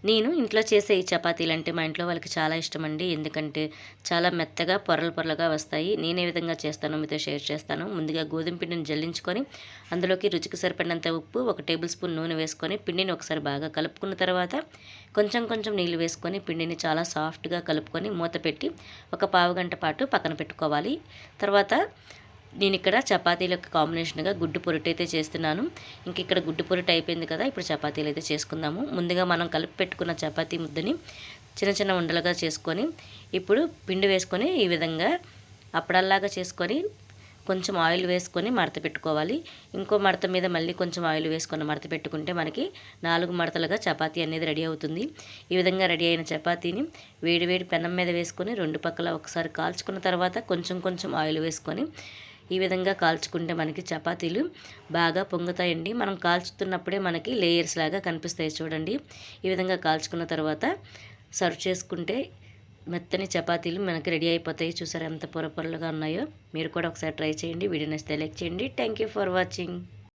నేను ఇంట్లో చేసే ఈ చపాతీలంటే మా ఇంట్లో వాళ్ళకి చాలా ఇష్టమండి. ఎందుకంటే చాలా మెత్తగా పొరలు పొరలుగా వస్తాయి. నేను ఏ విధంగా చేస్తానో మీతో షేర్ చేస్తాను. ముందుగా గోధుమ పిండిని జల్లించుకొని అందులోకి రుచికి సరిపడినంత ఉప్పు, 1 టేబుల్ స్పూన్ నూనె వేసుకొని పిండిని ఒకసారి బాగా కలుపుకున్న తర్వాత కొంచెం కొంచెం నీళ్లు వేసుకొని పిండిని చాలా సాఫ్ట్‌గా కలుపుకొని మూత పెట్టి ఒక పావుగంట పాటు పక్కన పెట్టుకోవాలి. తర్వాత నేనిక్కడ చపాతీలకు కాంబినేషన్‌గా గుడ్డు పొరటైతే చేస్తున్నాను. ఇక్కడ గుడ్డు పొరటు అయిపోయింది కదా! ఇప్పుడు చపాతీలైతే చేసుకుందాము. ముందుగా మనం కలిపి పెట్టుకున్న చపాతీ ముద్దని చిన్న చిన్న ఉండలుగా చేసుకొని, ఇప్పుడు పిండి వేసుకొని ఈ విధంగా అప్పడాల్లాగా చేసుకొని, కొంచెం ఆయిల్ వేసుకొని మడత పెట్టుకోవాలి. ఇంకో మడత మీద మళ్ళీ కొంచెం ఆయిల్ వేసుకొని మడత పెట్టుకుంటే మనకి 4 మడతలుగా చపాతీ అనేది రెడీ అవుతుంది. ఈ విధంగా రెడీ అయిన చపాతీని వేడి వేడి పెనం మీద వేసుకొని 2 పక్కల ఒకసారి కాల్చుకున్న తర్వాత కొంచెం కొంచెం ఆయిల్ వేసుకొని ఈ విధంగా కాల్చుకుంటే మనకి చపాతీలు బాగా పొంగుతాయండి. మనం కాల్చుతున్నప్పుడే మనకి లేయర్స్ లాగా కనిపిస్తాయి చూడండి. ఈ విధంగా కాల్చుకున్న తర్వాత సర్వ్ చేసుకుంటే మెత్తని చపాతీలు మనకి రెడీ అయిపోతాయి. చూసారా ఎంత పొర పొరలుగా ఉన్నాయో. మీరు కూడా ఒకసారి ట్రై చేయండి. వీడియో నచ్చితే లైక్ చేయండి. Thank you for watching.